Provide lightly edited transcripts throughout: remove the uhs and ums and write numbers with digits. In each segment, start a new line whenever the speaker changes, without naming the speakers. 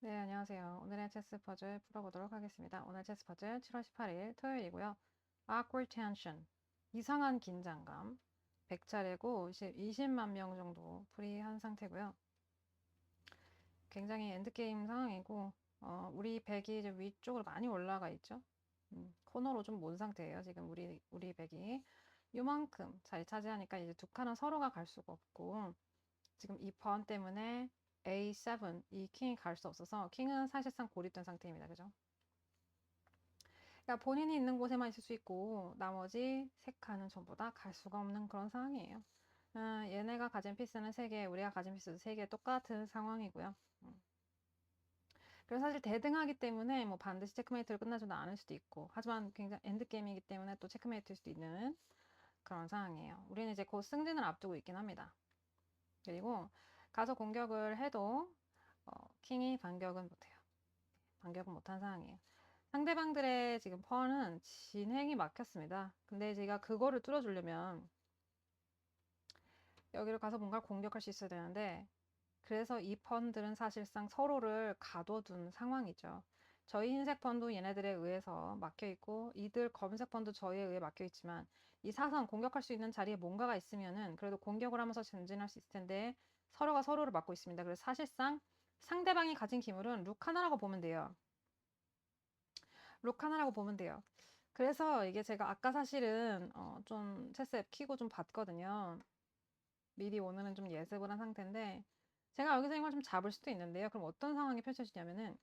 네, 안녕하세요. 오늘의 체스 퍼즐 풀어보도록 하겠습니다. 오늘 체스 퍼즐 7월 18일 토요일이고요. Awkward tension, 이상한 긴장감, 100차례고 20만 명 정도 풀이한 상태고요. 굉장히 엔드게임 상황이고 우리 백이 이제 위쪽으로 많이 올라가 있죠. 코너로 좀 몬 상태예요. 지금 우리 백이 요만큼 자리 차지하니까 이제 두 칸은 서로가 갈 수가 없고 지금 이 pawn 때문에 A7 이 킹이 갈 수 없어서 킹은 사실상 고립된 상태입니다. 그죠? 그러니까 본인이 있는 곳에만 있을 수 있고 나머지 세 칸은 전부 다 갈 수가 없는 그런 상황이에요. 얘네가 가진 피스는 3개, 우리가 가진 피스도 3개 똑같은 상황이고요. 그래서 사실 대등하기 때문에 뭐 반드시 체크메이트로 끝나지도 않을 수도 있고 하지만 굉장히 엔드게임이기 때문에 또 체크메이트일 수도 있는 그런 상황이에요. 우리는 이제 곧 승진을 앞두고 있긴 합니다. 그리고 가서 공격을 해도 킹이 반격은 못해요. 반격은 못한 상황이에요. 상대방들의 지금 펀은 진행이 막혔습니다. 근데 제가 그거를 뚫어주려면 여기로 가서 뭔가 공격할 수 있어야 되는데 그래서 이 펀들은 사실상 서로를 가둬둔 상황이죠. 저희 흰색 펀도 얘네들에 의해서 막혀있고 이들 검은색 펀도 저희에 의해 막혀있지만 이 사선 공격할 수 있는 자리에 뭔가가 있으면은 그래도 공격을 하면서 전진할 수 있을 텐데 서로가 서로를 막고 있습니다. 그래서 사실상 상대방이 가진 기물은 룩 하나라고 보면 돼요. 룩 하나라고 보면 돼요. 그래서 이게 제가 아까 사실은 좀 체스 앱 키고 좀 봤거든요. 미리 오늘은 좀 예습을 한 상태인데 제가 여기서 이걸 좀 잡을 수도 있는데요. 그럼 어떤 상황이 펼쳐지냐면은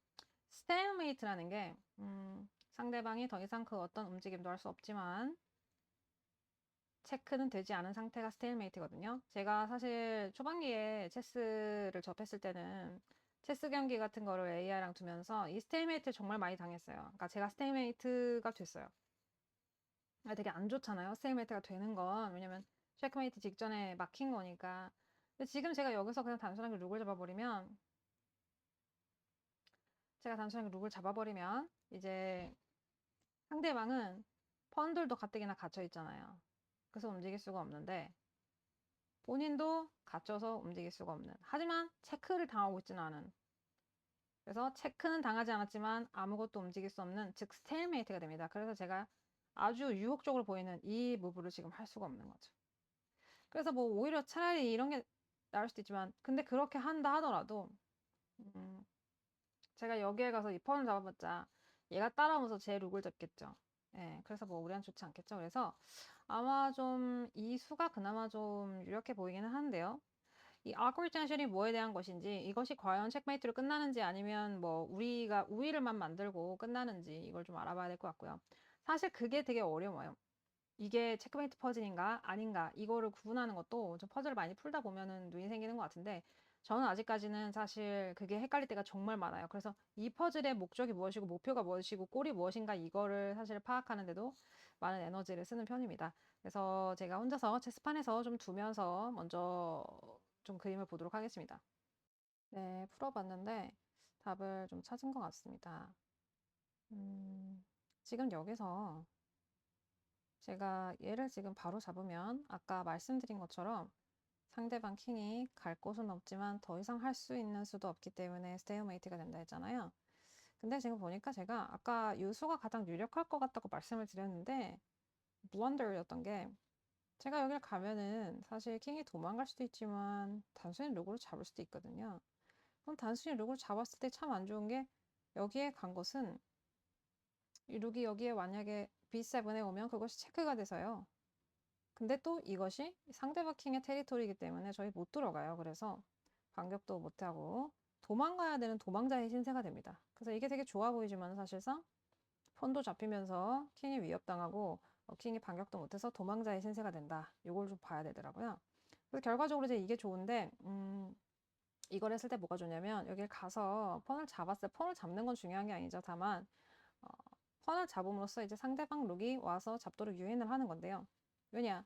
스테일메이트라는 게 상대방이 더 이상 그 어떤 움직임도 할 수 없지만 체크는 되지 않은 상태가 스테일메이트거든요. 제가 사실 초반기에 체스를 접했을 때는 체스 경기 같은 거를 AI랑 두면서 이 스테일메이트 정말 많이 당했어요. 그러니까 제가 스테일메이트가 됐어요. 되게 안 좋잖아요. 스테일메이트가 되는 건. 왜냐면 체크메이트 직전에 막힌 거니까. 근데 지금 제가 여기서 그냥 단순하게 룩을 잡아버리면 이제 상대방은 펀들도 가뜩이나 갇혀 있잖아요. 그래서 움직일 수가 없는데 본인도 갇혀서 움직일 수가 없는. 하지만 체크를 당하고 있지는 않은. 그래서 체크는 당하지 않았지만 아무것도 움직일 수 없는 즉 스테일메이트가 됩니다. 그래서 제가 아주 유혹적으로 보이는 이 무브를 지금 할 수가 없는 거죠. 그래서 뭐 오히려 차라리 이런 게 나을 수도 있지만 근데 그렇게 한다 하더라도 음, 제가 여기에 가서 이 펀을 잡아봤자 얘가 따라오면서 제 룩을 잡겠죠. 예, 그래서 뭐 우리한 좋지 않겠죠. 그래서 아마 좀 이 수가 그나마 좀 유력해 보이기는 한데요. 이 awkward tension이 뭐에 대한 것인지 이것이 과연 체크메이트로 끝나는지 아니면 뭐 우리가 우위를만 만들고 끝나는지 이걸 좀 알아봐야 될 것 같고요. 사실 그게 되게 어려워요. 이게 체크메이트 퍼즐인가 아닌가 이거를 구분하는 것도 좀 퍼즐을 많이 풀다 보면은 눈이 생기는 것 같은데 저는 아직까지는 사실 그게 헷갈릴 때가 정말 많아요. 그래서 이 퍼즐의 목적이 무엇이고 목표가 무엇이고 꼴이 무엇인가 이거를 사실 파악하는데도 많은 에너지를 쓰는 편입니다. 그래서 제가 혼자서 체스판에서 좀 두면서 먼저 좀 그림을 보도록 하겠습니다. 네, 풀어봤는데 답을 좀 찾은 것 같습니다. 지금 여기서 제가 얘를 지금 바로 잡으면 아까 말씀드린 것처럼 상대방 킹이 갈 곳은 없지만 더 이상 할 수 있는 수도 없기 때문에 스테이어메이트가 된다 했잖아요. 근데 지금 보니까 제가 아까 유수가 가장 유력할 것 같다고 말씀을 드렸는데 무언더였던 게 제가 여기를 가면은 사실 킹이 도망갈 수도 있지만 단순히 룩으로 잡을 수도 있거든요. 그럼 단순히 룩을 잡았을 때 참 안 좋은 게 여기에 간 것은 이 룩이 여기에 만약에 B7에 오면 그것이 체크가 돼서요. 근데 또 이것이 상대방 킹의 테리토리이기 때문에 저희 못 들어가요. 그래서 반격도 못하고 도망가야 되는 도망자의 신세가 됩니다. 그래서 이게 되게 좋아 보이지만 사실상 폰도 잡히면서 킹이 위협당하고 킹이 반격도 못해서 도망자의 신세가 된다. 이걸 좀 봐야 되더라고요. 그래서 결과적으로 이제 이게 좋은데 이걸 했을 때 뭐가 좋냐면 여길 가서 폰을 잡았어요. 폰을 잡는 건 중요한 게 아니죠. 다만 어, 폰을 잡음으로써 이제 상대방 룩이 와서 잡도록 유인을 하는 건데요. 왜냐?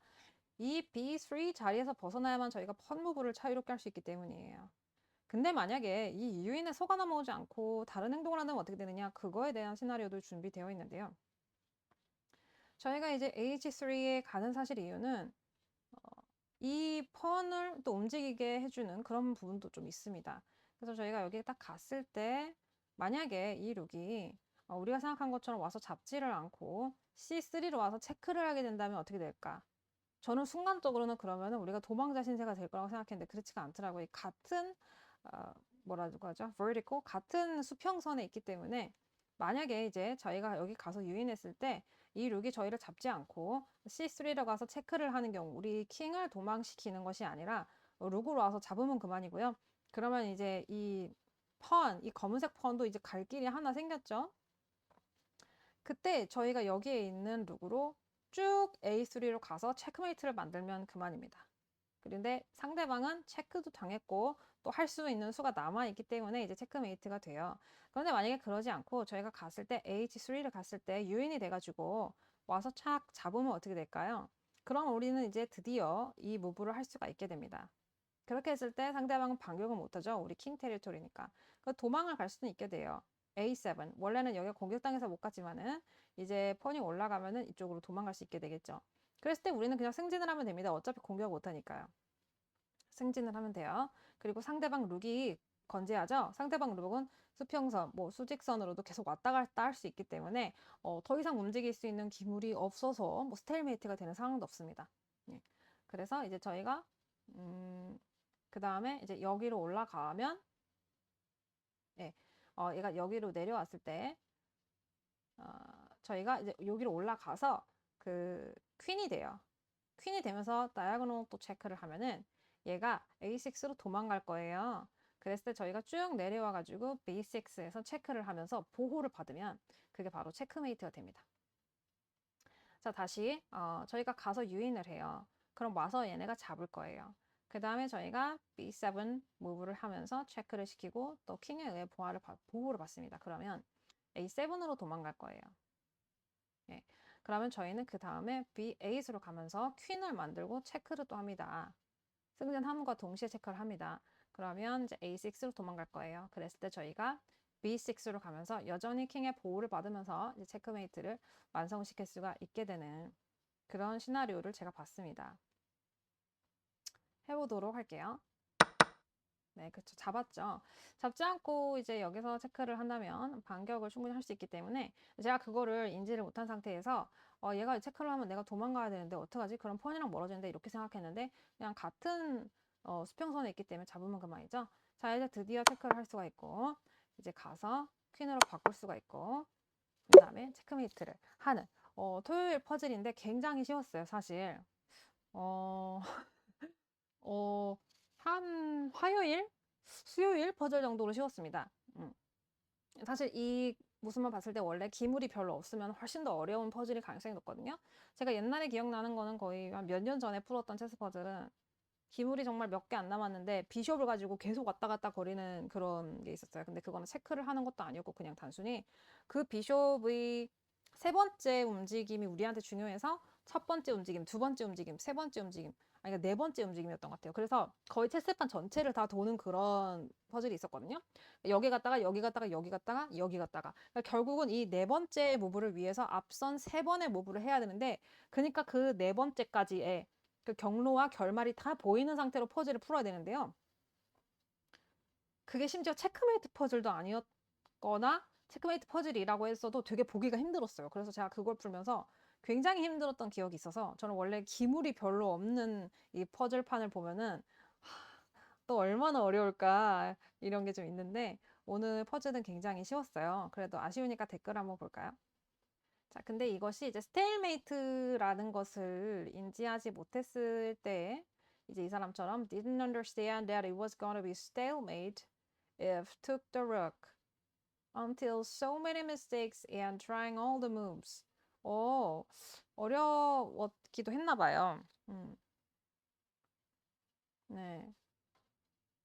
이 B3 자리에서 벗어나야만 저희가 펀 무브를 자유롭게 할 수 있기 때문이에요. 근데 만약에 이 유인에 속아 넘어오지 않고 다른 행동을 한다면 어떻게 되느냐? 그거에 대한 시나리오도 준비되어 있는데요. 저희가 이제 H3에 가는 사실 이유는 이 펀을 또 움직이게 해주는 그런 부분도 좀 있습니다. 그래서 저희가 여기 딱 갔을 때 만약에 이 룩이 우리가 생각한 것처럼 와서 잡지를 않고 C3로 와서 체크를 하게 된다면 어떻게 될까? 저는 순간적으로는 그러면은 우리가 도망자 신세가 될 거라고 생각했는데 그렇지가 않더라고요. 같은 어, 뭐라고 하죠? vertical 같은 수평선에 있기 때문에 만약에 이제 저희가 여기 가서 유인했을 때 이 룩이 저희를 잡지 않고 C3로 가서 체크를 하는 경우 우리 킹을 도망시키는 것이 아니라 룩으로 와서 잡으면 그만이고요. 그러면 이제 이 검은색 펀도 이제 갈 길이 하나 생겼죠. 그때 저희가 여기에 있는 룩으로 쭉 A3로 가서 체크메이트를 만들면 그만입니다. 그런데 상대방은 체크도 당했고 또 할 수 있는 수가 남아있기 때문에 이제 체크메이트가 돼요. 그런데 만약에 그러지 않고 저희가 갔을 때 H3를 갔을 때 유인이 돼가지고 와서 착 잡으면 어떻게 될까요? 그럼 우리는 이제 드디어 이 무브를 할 수가 있게 됩니다. 그렇게 했을 때 상대방은 반격을 못하죠. 우리 킹 테리토리니까. 도망을 갈 수는 있게 돼요. A7. 원래는 여기가 공격당해서 못 갔지만은 이제 펀이 올라가면은 이쪽으로 도망갈 수 있게 되겠죠. 그랬을 때 우리는 그냥 승진을 하면 됩니다. 어차피 공격 못 하니까요. 승진을 하면 돼요. 그리고 상대방 룩이 건재하죠. 상대방 룩은 수평선, 뭐 수직선으로도 계속 왔다 갔다 할 수 있기 때문에 더 이상 움직일 수 있는 기물이 없어서 뭐 스테일메이트가 되는 상황도 없습니다. 예. 그래서 이제 저희가 그 다음에 이제 여기로 올라가면 예, 얘가 여기로 내려왔을 때 저희가 이제 여기로 올라가서 그 퀸이 돼요. 퀸이 되면서 다이아고널 또 체크를 하면은 얘가 A6로 도망갈 거예요. 그랬을 때 저희가 쭉 내려와 가지고 B6에서 체크를 하면서 보호를 받으면 그게 바로 체크메이트가 됩니다. 자, 다시 저희가 가서 유인을 해요. 그럼 와서 얘네가 잡을 거예요. 그 다음에 저희가 B7 무브를 하면서 체크를 시키고 또 킹에 의해 보호를 받습니다. 그러면 A7으로 도망갈 거예요. 예. 그러면 저희는 그 다음에 B8으로 가면서 퀸을 만들고 체크를 또 합니다. 승진 함과 동시에 체크를 합니다. 그러면 이제 A6로 도망갈 거예요. 그랬을 때 저희가 B6로 가면서 여전히 킹의 보호를 받으면서 이제 체크메이트를 완성시킬 수가 있게 되는 그런 시나리오를 제가 봤습니다. 해보도록 할게요. 네, 그쵸. 잡았죠. 잡지 않고 이제 여기서 체크를 한다면 반격을 충분히 할 수 있기 때문에 제가 그거를 인지를 못한 상태에서 얘가 체크를 하면 내가 도망가야 되는데 어떡하지? 그럼 폰이랑 멀어지는데 이렇게 생각했는데 그냥 같은 수평선에 있기 때문에 잡으면 그만이죠. 자, 이제 드디어 체크를 할 수가 있고 이제 가서 퀸으로 바꿀 수가 있고 그 다음에 체크메이트를 하는 토요일 퍼즐인데 굉장히 쉬웠어요, 사실. 어, 한 화요일? 수요일 퍼즐 정도로 쉬웠습니다. 사실 이 모습만 봤을 때 원래 기물이 별로 없으면 훨씬 더 어려운 퍼즐일 가능성이 높거든요. 제가 옛날에 기억나는 거는 거의 한 몇 년 전에 풀었던 체스 퍼즐은 기물이 정말 몇 개 안 남았는데 비숍을 가지고 계속 왔다 갔다 거리는 그런 게 있었어요. 근데 그거는 체크를 하는 것도 아니었고 그냥 단순히 그 비숍의 세 번째 움직임이 우리한테 중요해서 첫 번째 움직임, 두 번째 움직임, 세 번째 움직임, 아니 그러니까 네 번째 움직임이었던 것 같아요. 그래서 거의 체스판 전체를 다 도는 그런 퍼즐이 있었거든요. 여기 갔다가 여기 갔다가 여기 갔다가 여기 갔다가 그러니까 결국은 이 네 번째 무브를 위해서 앞선 세 번의 무브를 해야 되는데 그러니까 그 네 번째까지의 그 경로와 결말이 다 보이는 상태로 퍼즐을 풀어야 되는데요. 그게 심지어 체크메이트 퍼즐도 아니었거나 체크메이트 퍼즐이라고 했어도 되게 보기가 힘들었어요. 그래서 제가 그걸 풀면서 굉장히 힘들었던 기억이 있어서 저는 원래 기물이 별로 없는 이 퍼즐판을 보면은 또 얼마나 어려울까 이런 게 좀 있는데 오늘 퍼즐은 굉장히 쉬웠어요. 그래도 아쉬우니까 댓글 한번 볼까요? 자, 근데 이것이 이제 스테일메이트라는 것을 인지하지 못했을 때 이제 이 사람처럼 didn't understand that it was going to be stalemate if took the rook until so many mistakes and trying all the moves. 어려웠기도 했나 봐요. 네.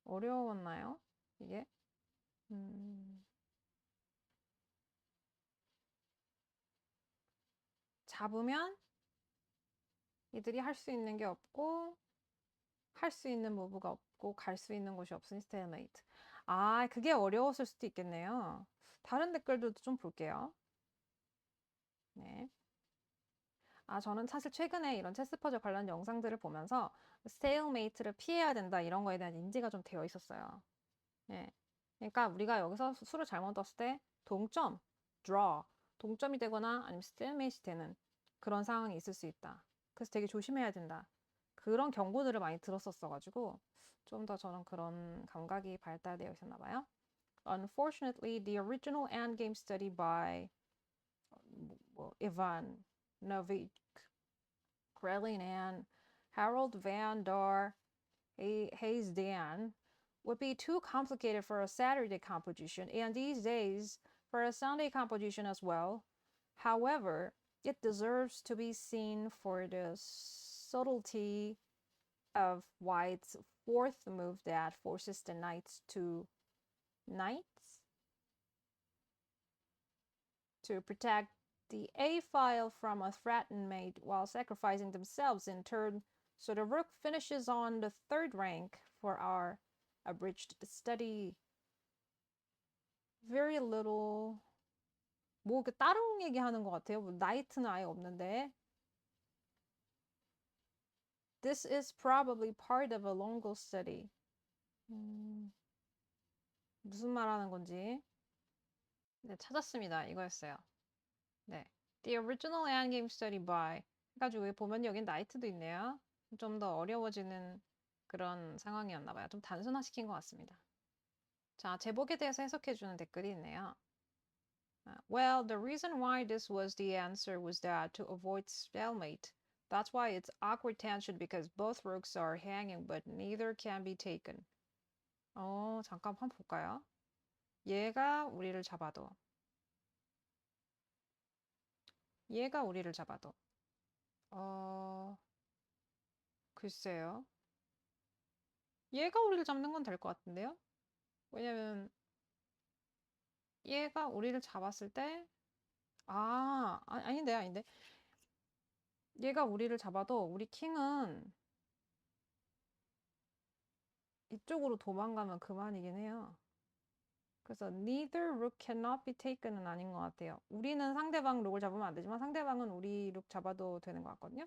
어려웠나요? 이게? 음, 잡으면 이들이 할 수 있는 게 없고 할 수 있는 무브가 없고 갈 수 있는 곳이 없으니 스테일메이트. 아, 그게 어려웠을 수도 있겠네요. 다른 댓글들도 좀 볼게요. 네. 아, 저는 사실 최근에 이런 체스 퍼즐 관련 영상들을 보면서 스테일메이트를 피해야 된다 이런 거에 대한 인지가 좀 되어 있었어요. 네. 그러니까 우리가 여기서 수를 잘못 뒀을 때 동점, draw, 동점이 되거나 아니면 stalemate이 되는 그런 상황이 있을 수 있다. 그래서 되게 조심해야 된다. 그런 경고들을 많이 들었었어가지고 좀 더 저는 그런 감각이 발달되어 있었나 봐요. Unfortunately, the original endgame study by Ivan Novik, Grelin, and Harold van der Heijden would be too complicated for a Saturday composition, and these days for a Sunday composition as well. However, it deserves to be seen for the subtlety of White's fourth move that forces the knights to protect the A file from a threatened mate while sacrificing themselves in turn. So the rook finishes on the third rank for our abridged study. Very little. 뭐 다른 얘기하는 것 같아요. 뭐 나이트는 아예 없는데. This is probably part of a longer study. 무슨 말하는 건지. 네, 찾았습니다. 이거였어요. 네. The original endgame study by 해가지고 여기 보면 여긴 나이트도 있네요. 좀 더 어려워지는 그런 상황이었나 봐요. 좀 단순화시킨 것 같습니다. 자, 제목에 대해서 해석해주는 댓글이 있네요. Well, the reason why this was the answer was that to avoid stalemate. That's why it's awkward tension because both rooks are hanging but neither can be taken. 잠깐 한번 볼까요? 얘가 우리를 잡아도 글쎄요. 얘가 우리를 잡는 건 될 것 같은데요? 왜냐면 얘가 우리를 잡았을 때 아닌데 얘가 우리를 잡아도 우리 킹은 이쪽으로 도망가면 그만이긴 해요. 그래서 neither rook cannot be taken은 아닌 것 같아요. 우리는 상대방 룩을 잡으면 안 되지만 상대방은 우리 룩 잡아도 되는 것 같거든요.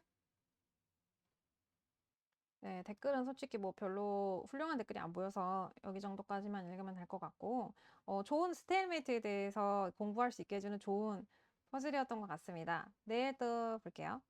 네, 댓글은 솔직히 뭐 별로 훌륭한 댓글이 안 보여서 여기 정도까지만 읽으면 될 것 같고 좋은 스테일메이트에 대해서 공부할 수 있게 해주는 좋은 퍼즐이었던 것 같습니다. 내일 또 볼게요.